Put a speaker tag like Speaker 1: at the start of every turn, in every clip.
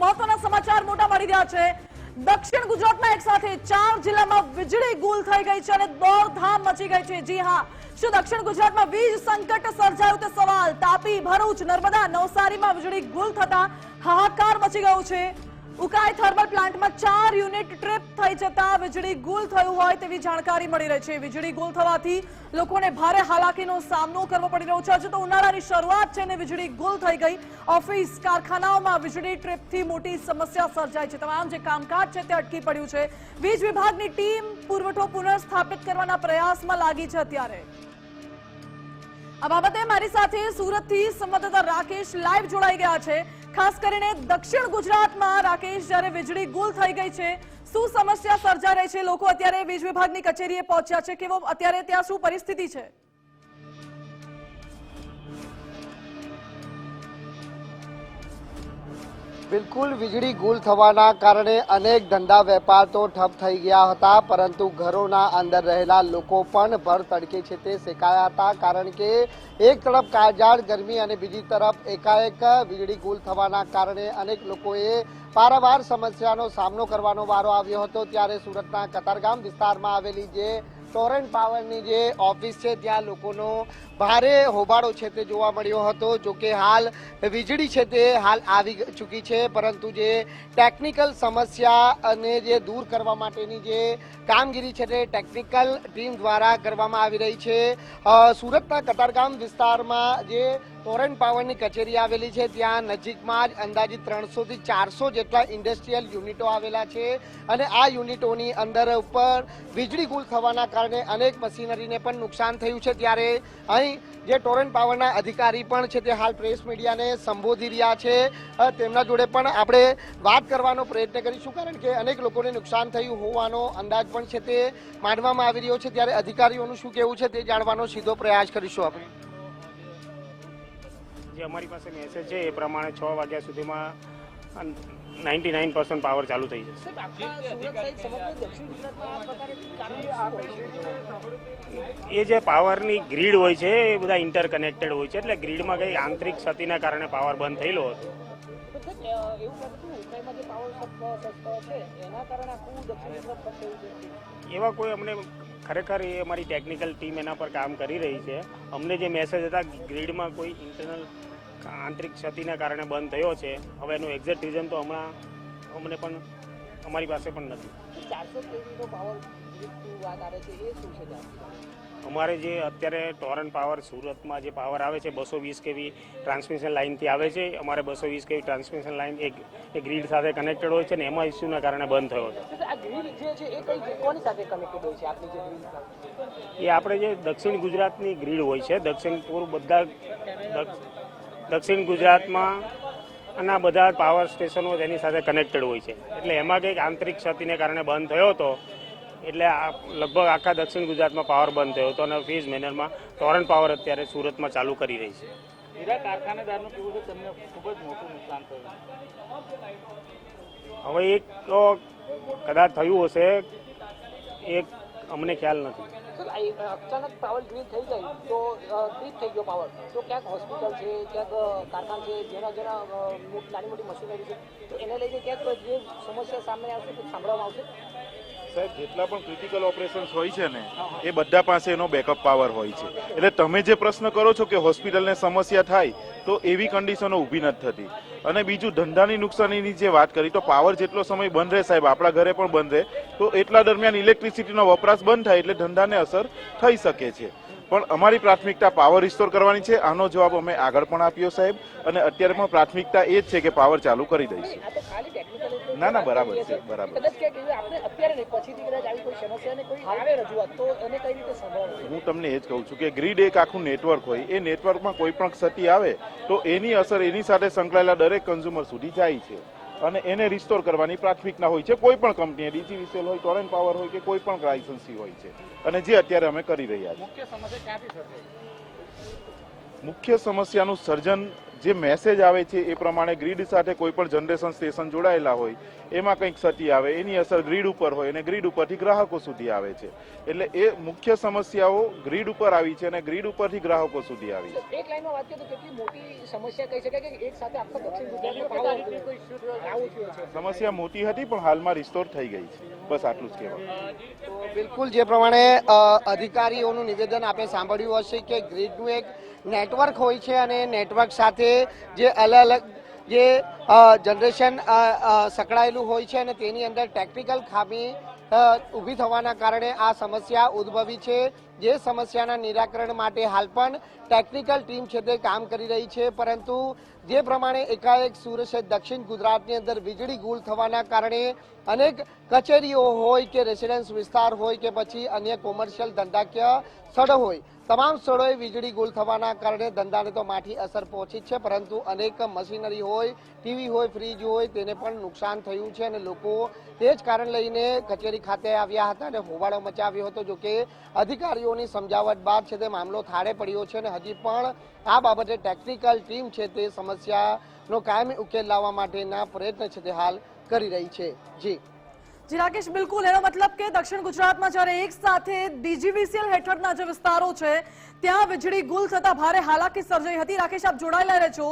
Speaker 1: મહત્વના સમાચાર મોટા મળી રહ્યા છે। દક્ષિણ ગુજરાતમાં એક સાથે 4 જિલ્લામાં વીજળી ગુલ થઈ ગઈ છે અને દોડધામ મચી ગઈ છે। જી હા, શું દક્ષિણ ગુજરાતમાં વીજ સંકટ સર્જાયું તે સવાલ। તાપી, ભરૂચ, નર્મદા, નવસારીમાં વીજળી ગુલ થતા હાહાકાર મચી ગયો છે। ઉકાઈ થર્મલ પ્લાન્ટમાં 4 યુનિટ ટ્રિપ થઈ જતા વીજળી ગુલ થયું હોય તેવી જાણકારી મળી રહી છે। વીજળી ગુલ થવાથી લોકોને ભારે હાલાકીનો સામનો કરવો પડી રહ્યો છે। હજુ તો ઉનાળાની શરૂઆત છે અને વીજળી ગુલ થઈ ગઈ। ઓફિસ, કારખાનાઓમાં વીજળી ટ્રિપથી મોટી સમસ્યા સર્જાઈ છે। તમામ જે કામકાજ છે તે અટકી પડ્યું છે। વીજ વિભાગની ટીમ પુરવઠો પુનઃસ્થાપિત કરવાના પ્રયાસમાં લાગી છે। અત્યારે આ બાબતે મારી સાથે સુરતથી સંવાદદાતા રાકેશ લાઈવ જોડાઈ ગયા છે। ખાસ કરીને દક્ષિણ ગુજરાતમાં રાકેશ, જ્યારે વીજળી ગુલ થઈ ગઈ છે, શું સમસ્યા સર્જાઈ રહી છે? લોકો અત્યારે વીજ વિભાગની કચેરીએ પહોંચ્યા છે, કેવો અત્યારે ત્યાં શું પરિસ્થિતિ છે?
Speaker 2: બિલકુલ, વીજળી ગુલ થવાના કારણે અનેક ધંધા વેપાર તો ઠપ થઈ ગયા હતા, પરંતુ ઘરોના અંદર રહેલા લોકો પણ ભર તડકે છે તે શેકાયા હતા। કારણ કે એક તરફ કાળઝાળ ગરમી અને બીજી તરફ એકાએક વીજળી ગુલ થવાના કારણે અનેક લોકોએ પારાવાર સમસ્યાનો સામનો કરવાનો વારો આવ્યો હતો। ત્યારે સુરતના કતારગામ વિસ્તારમાં આવેલી જે ટોરેન્ટ પાવરની જે ઓફિસ છે ત્યાં લોકોનો ભારે હોબાળો છે તે જોવા મળ્યો હતો। જો કે હાલ વીજળી છે તે હાલ આવી ચૂકી છે, પરંતુ જે ટેકનિકલ સમસ્યા અને જે દૂર કરવા માટેની જે કામગીરી છે તે ટેકનિકલ ટીમ દ્વારા કરવામાં આવી રહી છે। સુરતના કતારગામ વિસ્તારમાં જે ટોરેન્ટ પાવરની કચેરી આવેલી છે ત્યાં નજીકમાં જ અંદાજિત 300 થી 400 જેટલા ઇન્ડસ્ટ્રીયલ યુનિટો આવેલા છે અને આ યુનિટોની અંદર ઉપર વીજળી ગુલ થવાના કારણે અનેક મશીનરીને પણ નુકસાન થયું છે। ત્યારે અહીં જે ટોરેન્ટ પાવરના અધિકારી પણ છે તે હાલ પ્રેસ મીડિયાને સંબોધી રહ્યા છે। તેમના જોડે પણ આપણે વાત કરવાનો પ્રયત્ન કરીશું, કારણ કે અનેક લોકોને નુકસાન થયું હોવાનો અંદાજ પણ છે તે માનવામાં આવી રહ્યો છે। ત્યારે અધિકારીઓનું શું કહેવું છે તે જાણવાનો સીધો પ્રયાસ કરીશું આપણે।
Speaker 3: જે અમારી પાસે મેસેજ છે એ પ્રમાણે 6 વાગ્યા સુધીમાં 99% પાવર ચાલુ થઈ જશે। એ જે પાવરની ગ્રીડ હોય છે એ બધા ઇન્ટરકનેક્ટેડ હોય છે, એટલે ગ્રીડમાં કંઈ આંતરિક ક્ષતિના કારણે પાવર બંધ થયેલો હતો। એવા કોઈ અમને ખરેખર એ અમારી ટેકનિકલ ટીમ એના પર કામ કરી રહી છે। અમને જે મેસેજ હતા ગ્રીડમાં કોઈ ઇન્ટરનલ આંતરિક ક્ષતિના કારણે બંધ થયો છે, હવે એનું એક્ઝેક્ટ રીઝન તો હમણાં અમને પણ અમારી પાસે પણ નથી। અમારે જે અત્યારે ટોરેન્ટ પાવર સુરતમાં જે પાવર આવે છે 220 kV ટ્રાન્સમિશન લાઇનથી આવે છે। અમારે 220 kV ટ્રાન્સમિશન લાઇન એક ગ્રીડ સાથે કનેક્ટેડ હોય છે ને એમાં ઇસ્યુના કારણે બંધ થયો હતો। એ આપણે જે દક્ષિણ ગુજરાતની ગ્રીડ હોય છે, દક્ષિણ ગુજરાતમાં આના બધા પાવર સ્ટેશનો તેની સાથે કનેક્ટેડ હોય છે, એટલે એમાં કંઈક આંતરિક ક્ષતિને કારણે બંધ થયો હતો। એટલે લગભગ આખા દક્ષિણ ગુજરાતમાં પાવર બંધ થયો હતો અને ફેઝ મેનરમાં ટોરેન્ટ પાવર અત્યારે સુરતમાં ચાલુ કરી રહી છે।
Speaker 4: હીરા કારખાનેદારનું કેવું છે તમને ખૂબ જ મોટું નુકસાન થયું?
Speaker 3: હવે એક તો કદાચ થયું હશે, એક અમને ખ્યાલ નથી।
Speaker 4: અચાનક પાવર ગ્રીડ થઈ જાય તો ટ્રીપ થઈ ગયો પાવર, તો ક્યાંક હોસ્પિટલ છે, ક્યાંક કારખાના છે, જેના નાની મોટી મશીનરી છે, તો એને લઈને ક્યાંક જે સમસ્યા સામે આવશે તો સાંભળવામાં આવશે?
Speaker 5: સાહેબ, જેટલા પણ ક્રિટિકલ ઓપરેશન્સ હોય છે ને એ બધા પાસે એનો બેકઅપ પાવર હોય છે। એટલે તમે જે પ્રશ્ન કરો છો કે હોસ્પિટલને સમસ્યા થાય, તો એવી કન્ડિશનો ઊભી નથી થતી। અને બીજું, ધંધાની નુકસાનીની જે વાત કરી, તો પાવર જેટલો સમય બંધ રહે સાહેબ, આપણા ઘરે પણ બંધ રહે, તો એટલા દરમિયાન ઇલેક્ટ્રિસિટીનો વપરાશ બંધ થાય એટલે ધંધાને અસર થઈ શકે છે। પણ અમારી પ્રાથમિકતા પાવર રિસ્ટોર કરવાની છે। આનો જવાબ અમે આગળ પણ આપ્યો સાહેબ, અને અત્યારે પણ પ્રાથમિકતા એ જ છે કે પાવર ચાલુ કરી દઈશું। ના, બરાબર છે, બરાબર। હું તમને એ જ કહું છું કે ગ્રીડ એક આખું નેટવર્ક હોય, એ નેટવર્કમાં કોઈ પણ ક્ષતિ આવે તો એની અસર એની સાથે સંકળાયેલા દરેક કન્ઝ્યુમર સુધી જાય છે અને એને રિસ્ટોર કરવાની પ્રાથમિકતા હોય છે કોઈ પણ કંપની, ડીજીવીસીએલ હોય, ટોરેન્ટ પાવર હોય કે કોઈ પણ લાયસન્સી હોય છે, અને જે અત્યારે અમે કરી રહ્યા છીએ। મુખ્ય સમસ્યાનું સર્જન જે મેસેજ આવે છે એ પ્રમાણે ગ્રીડ સાથે કોઈ પણ જનરેશન સ્ટેશન જોડાયેલા હોય એમાં કંઈક ક્ષતિ આવે એની અસર ગ્રીડ ઉપર હોય અને ગ્રીડ ઉપરથી ગ્રાહકો સુધી આવે છે. એટલે એ મુખ્ય સમસ્યાઓ ગ્રીડ ઉપર આવી છે અને ગ્રીડ ઉપરથી ગ્રાહકો સુધી આવી છે.
Speaker 4: એક લાઈનમાં વાત કરીએ તો કેટલી મોટી સમસ્યા કહી શકાય કે એક સાથે આખા દક્ષિણ ગુજરાતમાં પાવર આવું થયું છે.
Speaker 5: સમસ્યા મોટી હતી પણ હાલમાં રિસ્ટોર થઈ ગઈ છે. બસ આટલું જ કહેવાય.
Speaker 2: તો બિલકુલ જે પ્રમાણે અધિકારીઓનું નિવેદન આપણે સાંભળ્યું હશે કે ગ્રીડનું એક નેટવર્ક હોય છે અને નેટવર્ક સાથે જે અલગ અલગ જે જનરેશન સંકળાયેલું હોય છે અને તેની અંદર ટેકનિકલ ખામી ઊભી થવાના કારણે આ સમસ્યા ઉદ્ભવી છે. જે સમસ્યાના નિરાકરણ માટે હાલ પણ ટેકનિકલ ટીમ છે તે કામ કરી રહી છે, પરંતુ જે પ્રમાણે એકાએક સુરત દક્ષિણ ગુજરાતની અંદર વીજળી ગુલ થવાના કારણે અનેક કચેરીઓ હોય કે રેસિડેન્સ વિસ્તાર હોય કે પછી અન્ય કોમર્શિયલ ધંધાકીય સ્થળો હોય, તમામ સ્થળોએ વીજળી ગુલ થવાના કારણે ધંધાને તો માઠી અસર પહોંચી છે, પરંતુ અનેક મશીનરી હોય, ટીવી હોય, ફ્રીજ હોય તેને પણ નુકસાન થયું છે અને લોકો તે જ કારણ લઈને કચેરી ખાતે આવ્યા હતા અને હોબાળો મચાવ્યો હતો. જોકે અધિકારીઓની સમજાવટ બાદ છે તે મામલો થાળે પડ્યો છે અને હજી પણ આ બાબતે ટેકનિકલ ટીમ છે તે સમસ્યાનો કાયમી ઉકેલ લાવવા માટેના પ્રયત્ન છે તે હાલ કરી રહી છે. જી
Speaker 1: રાકેશ, બિલકુલ એનો મતલબ કે દક્ષિણ ગુજરાતમાં જ્યારે એક સાથે ડીજીવીસીએલ હેઠળના જે વિસ્તારો છે ત્યાં વીજળી ગુલ થતા ભારે હાલાકી સર્જાઈ હતી. રાકેશ, આપ જોડાયેલા રહેજો.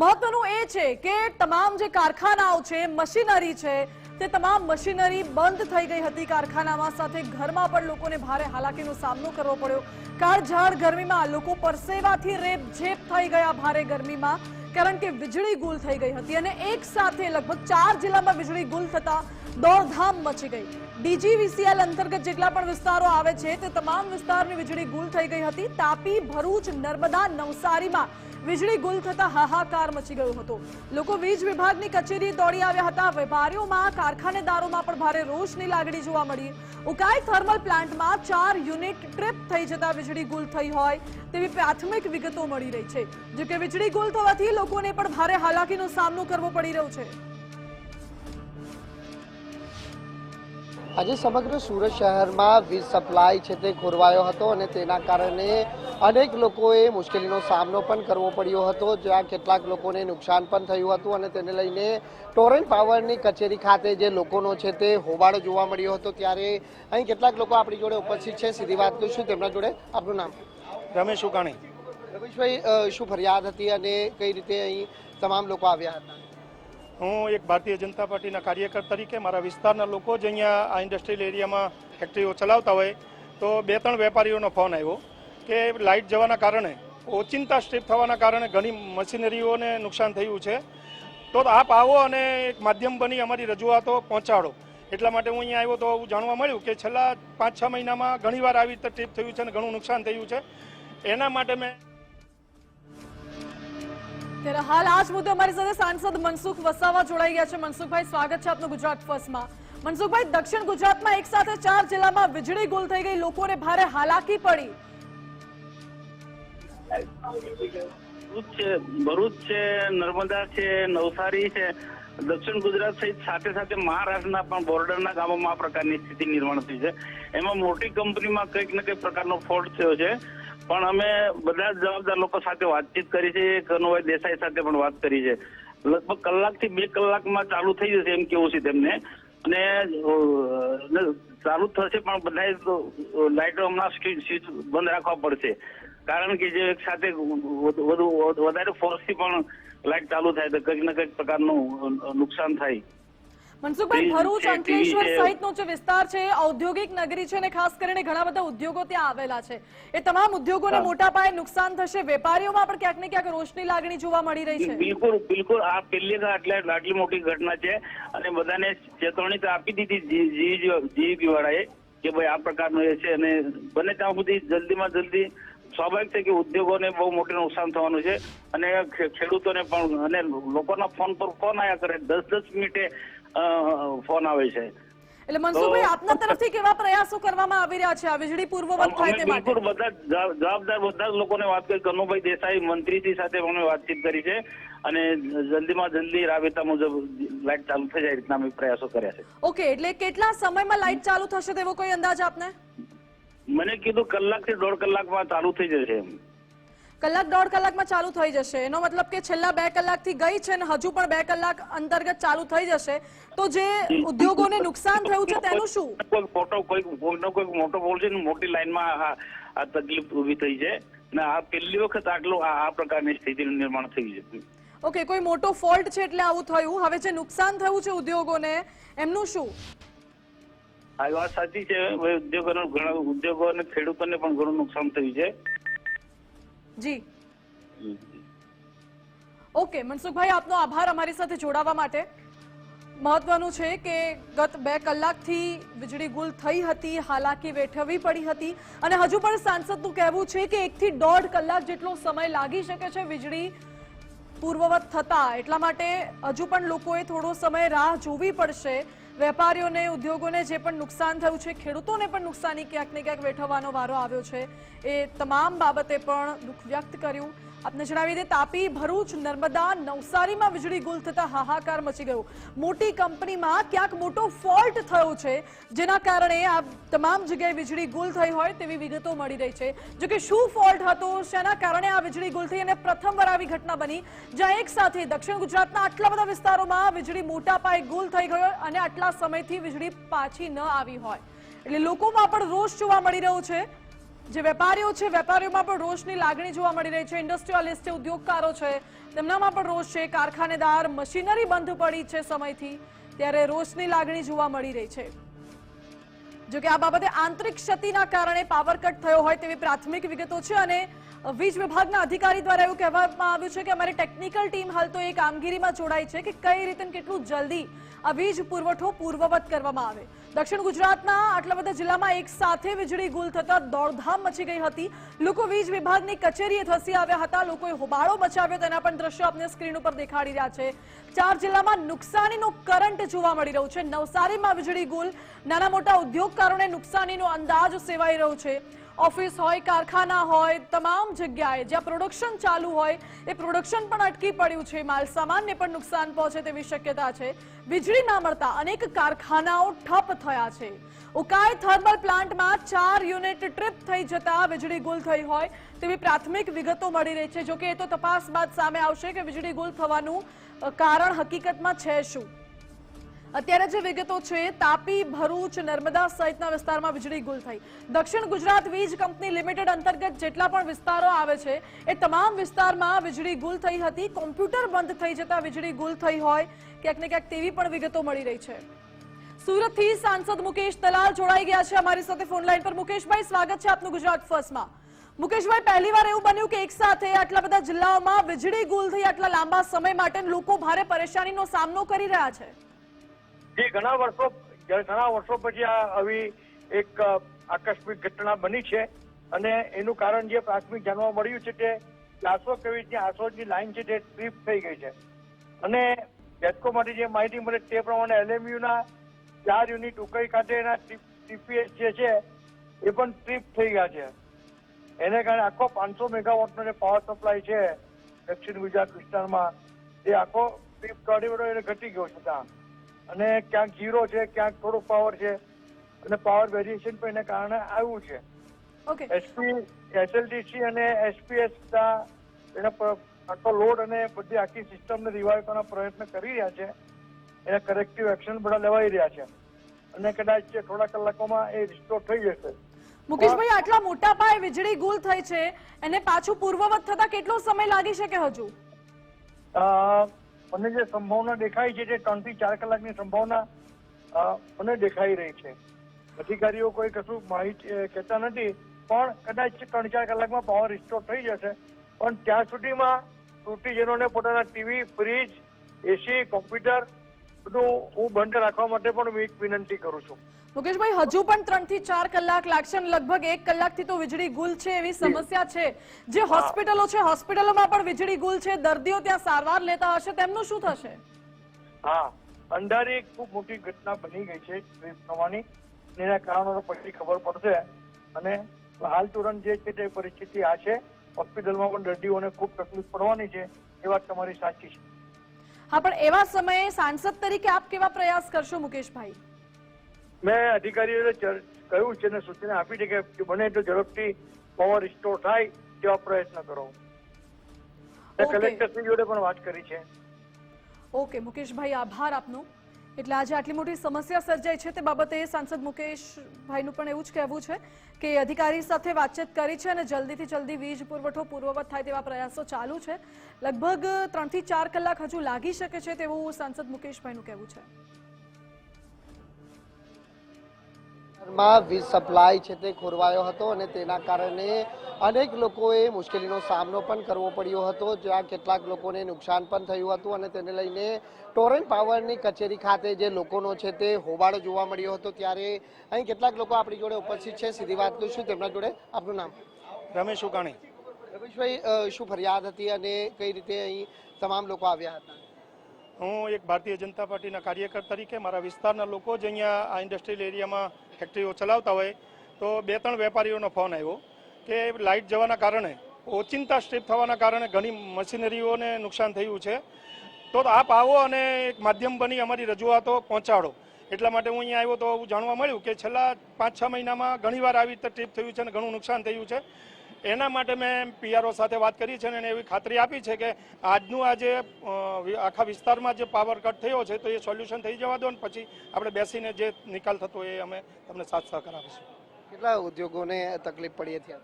Speaker 1: મહત્વનું એ છે કે તમામ જે કારખાનાઓ છે, મશીનરી છે, તે તમામ મશીનરી બંધ થઈ ગઈ હતી કારખાનામાં, સાથે ઘરમાં પણ લોકોને ભારે હાલાકીનો સામનો કરવો પડ્યો. કાળઝાળ ગરમીમાં લોકો પરસેવાથી રેપઝેપ થઈ ગયા ભારે ગરમીમાં, કારણ કે વીજળી ગુલ થઈ ગઈ હતી અને એક સાથે લગભગ 4 જિલ્લામાં વીજળી ગુલ થતા દોડધામ મચી ગઈ. ડીજીવીસીએલ અંતર્ગત જેટલા પણ વિસ્તારો આવે છે તે તમામ વિસ્તારની વીજળી ગુલ થઈ ગઈ હતી. તાપી, ભરૂચ, નર્મદા, નવસારીમાં વીજળી ગુલ થતા હાહાકાર મચી ગયો હતો. લોકો વીજ વિભાગની કચેરી દોડી આવ્યા હતા. વેપારીઓમાં, કારખાનેદારોમાં પણ ભારે રોષની લાગણી જોવા મળી. ઉકાઈ થર્મલ પ્લાન્ટમાં 4 યુનિટ ટ્રિપ થઈ જતા વીજળી ગુલ થઈ હોય તેવી પ્રાથમિક વિગતો મળી રહી છે. જોકે વીજળી ગુલ થવાથી લોકોને પણ ભારે હાલાકીનો સામનો કરવો પડી રહ્યો છે.
Speaker 2: આજે સમગ્ર સુરત શહેરમાં વીજ સપ્લાય છે તે ખોરવાયો હતો અને તેના કારણે અનેક લોકોએ મુશ્કેલીનો સામનો પણ કરવો પડ્યો હતો, જ્યાં કેટલાક લોકોને નુકસાન પણ થયું હતું અને તેને લઈને ટોરેન્ટ પાવરની કચેરી ખાતે જે લોકોનો છે તે હોબાળો જોવા મળ્યો હતો. ત્યારે અહીં કેટલાક લોકો આપણી જોડે ઉપસ્થિત છે, સીધી વાત કરીશું તેમના જોડે. આપનું નામ?
Speaker 6: રમેશ ઉકાણી.
Speaker 2: રમેશભાઈ, શું ફરિયાદ હતી અને કઈ રીતે અહીં તમામ લોકો આવ્યા હતા?
Speaker 6: હું એક ભારતીય જનતા પાર્ટીના કાર્યકર તરીકે મારા વિસ્તારના લોકો જ અહીંયા આ ઇન્ડસ્ટ્રીયલ એરિયામાં ફેક્ટરીઓ ચલાવતા હોય તો 2-3 વેપારીઓનો ફોન આવ્યો કે લાઇટ જવાના કારણે, ઓચિંતા સ્ટ્રીપ થવાના કારણે ઘણી મશીનરીઓને નુકસાન થયું છે, તો આપ આવો અને એક માધ્યમ બની અમારી રજૂઆતો પહોંચાડો. એટલા માટે હું અહીંયા આવ્યો તો એવું જાણવા મળ્યું કે છેલ્લા 5-6 મહિનામાં ઘણીવાર આવી રીતે ટ્રીપ થયું છે અને ઘણું નુકસાન થયું છે. એના માટે મેં
Speaker 1: ત્યારે હાલ આ જ મુદ્દે અમારી સાથે સાંસદ મનસુખ વસાવા જોડાઈ ગયા છે. મનસુખભાઈ, સ્વાગત છે આપનું ગુજરાત ફર્સ્ટમાં. મનસુખભાઈ, દક્ષિણ ગુજરાતમાં એક સાથે 4 જિલ્લામાં વીજળી ગુલ થઈ ગઈ, લોકોને ભારે હાલાકી પડી.
Speaker 7: ભરૂચ છે, નર્મદા છે, નવસારી છે, દક્ષિણ ગુજરાત સહિત સાથે સાથે મહારાષ્ટ્રના પણ બોર્ડરના ગામોમાં આ પ્રકારની સ્થિતિ નિર્માણ થઈ છે. એમાં મોટી કંપનીમાં કંઈક ને કંઈક પ્રકારનો ફોલ્ટ થયો છે, પણ અમે બધા જ જવાબદાર લોકો સાથે વાતચીત કરી છે. કનુભાઈ દેસાઈ સાથે પણ વાત કરી છે. લગભગ કલાકથી 2 કલાકમાં ચાલુ થઈ જશે એમ કેવું છે તેમને, અને ચાલુ થશે પણ બધા લાઇટો હમણાં સ્વિચ બંધ રાખવા પડશે, કારણ કે જે એક સાથે વધારે ફોર્સથી પણ લાઇટ ચાલુ થાય તો કંઈક ને કંઈક પ્રકારનું નુકસાન થાય.
Speaker 1: મનસુખભાઈ, ભરૂચ, અંકલેશ્વર સહિતનો જે વિસ્તાર છે ઔદ્યોગિક નગરી છે અને ખાસ કરીને ઘણા બધા ઉદ્યોગો ત્યાં આવેલા છે. એ તમામ ઉદ્યોગોને મોટા પાયે નુકસાન થશે. વેપારીઓમાં પણ ક્યાંક ને ક્યાંક રોષની લાગણી જોવા મળી રહી છે.
Speaker 7: બિલકુલ આ પહેલી આટલી મોટી ઘટના છે અને બધાને ચેતવણી તો આપી દીધી જીઈબી વાળાએ કે ભાઈ આ પ્રકારનું એ છે, અને બને ત્યાં સુધી જલ્દીમાં જલ્દી. સ્વાભાવિક છે કે ઉદ્યોગોને બહુ મોટું નુકસાન થવાનું છે અને ખેડૂતોને પણ, અને લોકોના ફોન પર ફોન આવ્યા કરે, 10-10 મિનિટે ફોન આવે છે.
Speaker 1: એટલે મનસુખભાઈ, આપના તરફથી કેવા પ્રયાસો કરવામાં આવી રહ્યા છે આ વીજળી પૂર્વવત થાય તે માટે?
Speaker 7: બિલકુલ બધા જવાબદાર બધા જ લોકોને વાત કરી. કનુભાઈ દેસાઈ મંત્રીજી સાથે અમે વાતચીત કરી છે અને જલ્દીમાં જલ્દી રાબેતા મુજબ લાઇટ ચાલુ થઈ જાય રીતના અમે પ્રયાસો કર્યા છે.
Speaker 1: ઓકે, એટલે કેટલા સમયમાં લાઇટ ચાલુ થશે તેવો કોઈ અંદાજ આપને?
Speaker 7: મને કીધું 1 કલાકથી 1.5 કલાકમાં ચાલુ થઈ જશે એમ.
Speaker 1: કલાક દોઢ કલાકમાં ચાલુ થઈ જશે, એનો મતલબ કે છેલ્લા 2 કલાકથી ગઈ છે અને હજુ પણ 2 કલાક અંતર્ગત ચાલુ થઈ જશે, તો જે ઉદ્યોગોને નુકસાન થયું છે તેનું શું?
Speaker 7: કોઈનો મોટો ફોલ્ટ છે ને મોટી લાઈનમાં આ તકલીફ ઊભી થઈ છે ને આ પહેલી વખત આ પ્રકારની સ્થિતિનું નિર્માણ થયું છે.
Speaker 1: ઓકે, કોઈ મોટો ફોલ્ટ છે એટલે આવું થયું. હવે જે નુકસાન થયું છે ઉદ્યોગોને એમનું શું?
Speaker 7: આ વાત સાચી છે. ઘણા ઉદ્યોગો અને ખેડૂતોને પણ ઘણું નુકસાન થયું છે.
Speaker 1: જી ઓકે, મનસુખભાઈ આપનો આભાર અમારી સાથે જોડાવા માટે. મહત્વનું છે કે ગત 2 કલાકથી વીજળી ગુલ થઈ હતી, હાલાકી વેઠવી પડી હતી અને હજુ પણ સાંસદનું કહેવું છે કે 1 થી 1.5 કલાક જેટલો સમય લાગી શકે છે વીજળી પૂર્વવત થતા. એટલા માટે હજુ પણ લોકોએ થોડો સમય રાહ જોવી પડશે. વેપારીઓને, ઉદ્યોગોને જે પણ નુકસાન થયું છે, ખેડૂતોને પણ નુકસાની ક્યાંક ને ક્યાંક વેઠવવાનો વારો આવ્યો છે, એ તમામ બાબતે પણ દુઃખ વ્યક્ત કર્યું. આપને જણાવી દે, તાપી, ભરૂચ, નર્મદા, નવસારીમાં વીજળી ગુલ થતા હાહાકાર મચી ગયો. મોટી કંપનીમાં ક્યાંક મોટો ફોલ્ટ થયો છે, જેના કારણે આ તમામ જગ્યાએ વીજળી ગુલ થઈ હોય તેવી વિગતો મળી રહી છે. જો કે શું ફોલ્ટ હતો, શેના કારણે આ વીજળી ગુલ થઈ, અને પ્રથમવાર આવી ઘટના બની જ્યાં એક સાથે દક્ષિણ ગુજરાતના આટલા બધા વિસ્તારોમાં વીજળી મોટા પાયે ગુલ થઈ ગયો અને આટલા સમયથી વીજળી પાછી ન આવી હોય, એટલે લોકોમાં પણ રોષ જોવા મળી રહ્યો છે. જે વેપારીઓ છે, વેપારીઓમાં પણ રોષની લાગણી જોવા મળી રહી છે. ઇન્ડસ્ટ્રીયલિસ્ટ છે, ઉદ્યોગકારો છે, તેમનામાં પણ રોષ છે. કારખાનેદાર, મશીનરી બંધ પડી છે સમયથી, ત્યારે રોષની લાગણી જોવા મળી રહી છે. જો કે આ બાબતે આંતરિક ક્ષતિના કારણે પાવર કટ થયો હોય તેવી પ્રાથમિક વિગતો છે અને વીજ વિભાગના અધિકારી દ્વારા એવું કહેવામાં આવ્યું છે કે અમારી ટેકનિકલ ટીમ હાલ તો એ કામગીરીમાં જોડાઈ છે કે કઈ રીતે કેટલું જલ્દી આ વીજ પુરવઠો પૂર્વવત કરવામાં આવે. દક્ષિણ ગુજરાતના આટલા બધા જિલ્લામાં એક સાથે વીજળી ગુલ થતા દોડધામ મચી ગઈ હતી. લોકો વીજ વિભાગની કચેરીએ ધસી આવ્યા હતા. લોકોએ હોબાળો મચાવ્યો, તેના પણ દ્રશ્યો આપને સ્ક્રીન ઉપર દેખાડી રહ્યા છે. 4 જિલ્લામાં નુકસાનીનો કરંટ જોવા મળી રહ્યો છે. નવસારીમાં વીજળી ગુલ, નાના મોટા ઉદ્યોગકારોને નુકસાનીનો અંદાજ સેવાઈ રહ્યો છે. ઓફિસ હોય, કારખાના હોય, તમામ જગ્યાએ જ્યાં પ્રોડક્શન ચાલુ હોય એ પ્રોડક્શન પણ અટકી પડ્યું છે. માલ સામાનને પણ નુકસાન પહોંચે તેવી શક્યતા છે. વીજળી ના મળતા અનેક કારખાનાઓ ઠપ થયા છે. ઉકાઈ થર્મલ પ્લાન્ટમાં 4 યુનિટ ટ્રીપ થઈ જતા વીજળી ગુલ થઈ હોય તેવી પ્રાથમિક વિગતો મળી રહી છે. જોકે એ તો તપાસ બાદ સામે આવશે કે વીજળી ગુલ થવાનું કારણ હકીકતમાં છે શું. અત્યારે જે વિગતો છે, તાપી, ભરૂચ, નર્મદા સહિતના વિસ્તારમાં વીજળી ગુલ થઈ. દક્ષિણ ગુજરાત વીજ કંપની લિમિટેડ અંતર્ગત જેટલા પણ વિસ્તારો આવે છે એ તમામ વિસ્તારમાં વીજળી ગુલ થઈ હતી. કોમ્પ્યુટર બંધ થઈ જતા વીજળી ગુલ થઈ હોય ક્યાંક ને ક્યાંક તેવી પણ વિગતો મળી રહી છે. સુરતથી સાંસદ મુકેશ દલાલ જોડાઈ ગયા છે અમારી સાથે ફોન લાઈન પર. મુકેશભાઈ, સ્વાગત છે આપનું ગુજરાત ફર્સ્ટમાં. મુકેશભાઈ, પહેલીવાર એવું બન્યું કે એક સાથે આટલા બધા જિલ્લાઓમાં વીજળી ગુલ થઈ આટલા લાંબા સમય માટે લોકો ભારે પરેશાનીનો સામનો કરી રહ્યા છે.
Speaker 8: જે ઘણા વર્ષો પછી આ આવી એક આકસ્મિક ઘટના બની છે અને એનું કારણ જે પ્રાથમિક જાણવા મળ્યું છે કે 423 લાઈન છે તે ટ્રીપ થઈ ગઈ છે અને જેસ્કોમાંથી જે માહિતી મળે તે પ્રમાણે LMUના 4 યુનિટ ઉકાઈ ખાતેના TPS જે છે એ પણ ટ્રીપ થઈ ગયા છે. એને કારણે આખો 500 મેગાવોટનો જે પાવર સપ્લાય છે દક્ષિણ ગુજરાત વિસ્તારમાં એ આખો ટ્રીપ કાઢી ઘટી ગયો છે ત્યાં, અને ક્યાંક 0 છે, ક્યાંક થોડો પાવર છે અને પાવર વેરિએશન પણ એને કારણે આવ્યું છે.
Speaker 1: ઓકે,
Speaker 8: SLDC અને SPS એના આખો લોડ અને બધી આખી સિસ્ટમને રિવાઇવ કરવાનો પ્રયત્ન કરી રહ્યા છે. એના કરેક્ટિવ એક્શન બધા લેવાઈ રહ્યા છે અને કદાચ થોડા કલાકોમાં એ રિસ્ટોર થઈ જશે.
Speaker 1: મુકેશભાઈ, આટલા મોટા પાયે વીજળી ગુલ થઈ છે એને પાછું પૂર્વવત થતા કેટલો સમય લાગી શકે હજુ?
Speaker 8: મને જે સંભાવના દેખાય છે તે 3 થી 4 કલાકની સંભાવના મને દેખાઈ રહી છે. અધિકારીઓ કોઈ કશું માહિતી કહેતા નથી, પણ કદાચ 3-4 કલાકમાં પાવર રિસ્ટોર થઈ જશે. પણ ત્યાં સુધીમાં તૂટીજનોને પોતાના ટીવી, ફ્રીજ, એસી, કોમ્પ્યુટર બધું હું બંધ રાખવા માટે પણ એક વિનંતી કરું છું.
Speaker 1: મુકેશભાઈ, હજુ પણ 3 થી 4 કલાક લાગશે અને લગભગ 1 કલાકથી તો વીજળી ગુલ છે એવી સમસ્યા છે. જે હોસ્પિટલો છે, હોસ્પિટલોમાં પણ વીજળી ગુલ છે, દર્દીઓ ત્યાં સારવાર લેતા હશે, તેમનું શું થશે?
Speaker 8: હા, અંધારી ખૂબ મોટી ઘટના બની ગઈ છે ટ્રીપ થવાની. એના કારણો પછી ખબર પડશે અને હાલ તુરંત જે છે તે પરિસ્થિતિ આ છે. હોસ્પિટલમાં પણ દર્દીઓને ખૂબ તકલીફ પડવાની છે, એ વાત તમારી સાચી છે.
Speaker 1: હા, પણ એવા સમયે સાંસદ તરીકે આપ કેવા પ્રયાસ કરશો મુકેશભાઈ?
Speaker 8: મેં અધિકારીઓને કહ્યું છે અને સૂચના આપી છે કે બને તો ઝડપથી પાવર રિસ્ટોર થાય તેવા પ્રયત્ન કરો.
Speaker 1: ઓકે.
Speaker 8: કલેક્ટરશ્રી જોડે પણ વાત કરી છે.
Speaker 1: ઓકે મુકેશભાઈ, આભાર આપનો. એટલે આજે આટલી મોટી સમસ્યા સર્જાઈ છે તે બાબતે સાંસદ મુકેશભાઈનું પણ એવું જ કહેવું છે કે અધિકારી સાથે વાતચીત કરી છે અને જલ્દીથી જલ્દી વીજ પુરવઠો પૂર્વવત થાય તેવા પ્રયાસો ચાલુ છે. લગભગ 3 થી 4 કલાક હજુ લાગી શકે છે તેવું સાંસદ મુકેશભાઈનું કહેવું છે.
Speaker 2: માં વીજ સપ્લાય છે તે ખોરવાયો હતો અને તેના કારણે અનેક લોકોએ મુશ્કેલીનો સામનો પણ કરવો પડ્યો હતો, જ્યાં કેટલાક લોકોને નુકસાન પણ થયું હતું અને તેને લઈને ટોરેન્ટ પાવરની કચેરી ખાતે જે લોકોનો છે તે હોબાળો જોવા મળ્યો હતો. ત્યારે અહીં કેટલાક લોકો આપણી જોડે ઉપસ્થિત છે, સીધી વાત કરીશું તેમના જોડે. આપનું નામ?
Speaker 6: રમેશ ઉકાણી.
Speaker 2: રમેશભાઈ, શું ફરિયાદ હતી અને કઈ રીતે અહીં તમામ લોકો આવ્યા હતા?
Speaker 6: હું એક ભારતીય જનતા પાર્ટીના કાર્યકર તરીકે મારા વિસ્તારના લોકો જે અહીંયા આ ઇન્ડસ્ટ્રીયલ એરિયામાં ફેક્ટરીઓ ચલાવતા હોય તો 2-3 વેપારીઓનો ફોન આવ્યો કે લાઇટ જવાના કારણે, ઓચિંતા સ્ટ્રીપ થવાના કારણે ઘણી મશીનરીઓને નુકસાન થયું છે, તો આપ આવો અને એક માધ્યમ બની અમારી રજૂઆતો પહોંચાડો. એટલા માટે હું અહીંયા આવ્યો તો એવું જાણવા મળ્યું કે છેલ્લા 5-6 મહિનામાં ઘણીવાર આવી રીતે ટ્રીપ થયું છે અને ઘણું નુકસાન થયું છે. એના માટે મેં પીઆરઓ સાથે વાત કરી છે અને એવી ખાતરી આપી છે કે આજનું આજે આખા વિસ્તારમાં જે પાવર કટ થયો છે તો એ સોલ્યુશન થઈ જવા દો અને પછી આપણે બેસીને જે નિકાલ થતો એ અમે તમને સાથ સહકાર આપીશું.
Speaker 2: કેટલા ઉદ્યોગોને તકલીફ પડી હતી?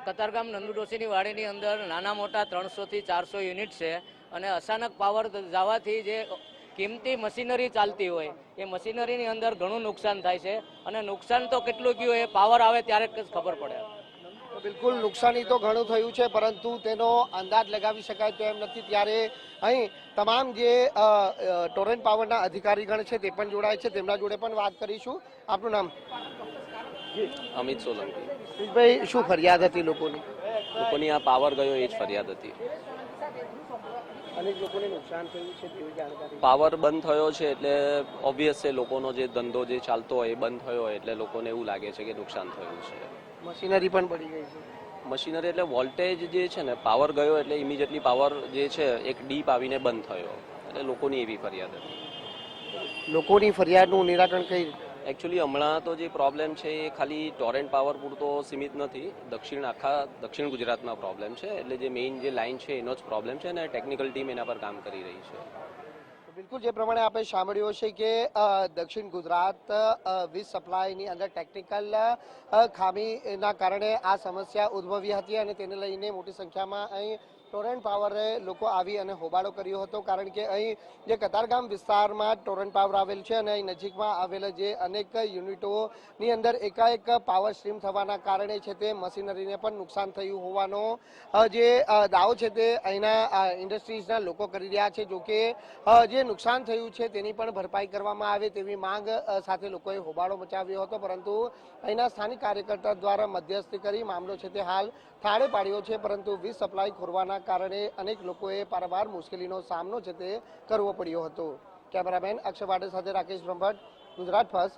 Speaker 9: કતારગામ નંદુ ડોશીની વાડીની અંદર નાના મોટા 300 થી 400 યુનિટ છે અને અચાનક પાવર જવાથી જે કિંમતી મશીનરી ચાલતી હોય એ મશીનરીની અંદર ઘણું નુકસાન થાય છે અને નુકસાન તો કેટલું ગયું એ પાવર આવે ત્યારે જ ખબર પડે.
Speaker 2: બિલકુલ, નુકસાની તો ઘણું થયું છે પરંતુ તેનો અંદાજ લગાવી શકાય તો એમ નથી. ત્યારે અહીં તમામ જે ટોરેન્ટ પાવરના અધિકારીગણ છે તે પણ જોડાય છે, તેમના જોડે પણ વાત કરીશું. આપનું નામ?
Speaker 10: અમિત સોલંકી.
Speaker 2: ભાઈ, શું ફરિયાદ હતી લોકોની?
Speaker 10: લોકોની આ પાવર ગયો એ જ ફરિયાદ હતી.
Speaker 2: અનેક લોકોને નુકસાન થયું છે તેવી જાણકારી.
Speaker 10: પાવર બંધ થયો છે એટલે ઓબ્વિયસ છે, લોકોનો જે ધંધો જે ચાલતો હોય એ બંધ થયો હોય એટલે લોકોને એવું લાગે છે કે નુકસાન થયું છે.
Speaker 2: મશીનરી પણ પડી ગઈ છે.
Speaker 10: મશીનરી એટલે વોલ્ટેજ જે છે ને, પાવર ગયો એટલે ઇમિડિયેટલી પાવર જે છે એક ડીપ આવીને બંધ થયો, એટલે લોકોની એવી ફરિયાદ હતી.
Speaker 2: લોકોની ફરિયાદનું નિરાકરણ કઈ રીતે?
Speaker 10: એકચ્યુઅલી હમણાં તો જે પ્રોબ્લેમ છે એ ખાલી ટોરેન્ટ પાવર પૂરતો સીમિત નથી, આખા દક્ષિણ ગુજરાતમાં પ્રોબ્લેમ છે. એટલે જે મેઇન જે લાઇન છે એનો જ પ્રોબ્લેમ છે અને ટેકનિકલ ટીમ એના પર કામ કરી રહી છે.
Speaker 2: બિલકુલ, જે પ્રમાણે આપણે સાંભળ્યું છે કે દક્ષિણ ગુજરાત વીજ સપ્લાયની અંદર ટેકનિકલ ખામીના કારણે આ સમસ્યા ઉદ્ભવી હતી અને તેને લઈને મોટી સંખ્યામાં અહીં ટોરેન્ટ પાવરે લોકો આવી અને હોબાળો કર્યો હતો. કારણ કે અહીં જે કતારગામ વિસ્તારમાં ટોરેન્ટ પાવર આવેલ છે અને અહીં નજીકમાં આવેલા જે અનેક યુનિટોની અંદર એકાએક પાવર સ્ટ્રીમ થવાના કારણે છે તે મશીનરીને પણ નુકસાન થયું હોવાનો જે દાવો છે તે અહીંના ઇન્ડસ્ટ્રીઝના લોકો કરી રહ્યા છે. જોકે જે નુકસાન થયું છે તેની પણ ભરપાઈ કરવામાં આવે તેવી માંગ સાથે લોકોએ હોબાળો મચાવ્યો હતો, પરંતુ અહીંના સ્થાનિક કાર્યકર્તા દ્વારા મધ્યસ્થી કરી મામલો છે તે હાલ થાળે પાડ્યો છે. પરંતુ વીજ સપ્લાય ખોરવાના કારણે અનેક લોકોએ પારંવાર મુશ્કેલીનો સામનો છે તે કરવો પડ્યો હતો. કેમેરામેન અક્ષય વાડે સાથે રાકેશ બ્રહ્મભટ્ટ, ગુજરાત ફર્સ્ટ.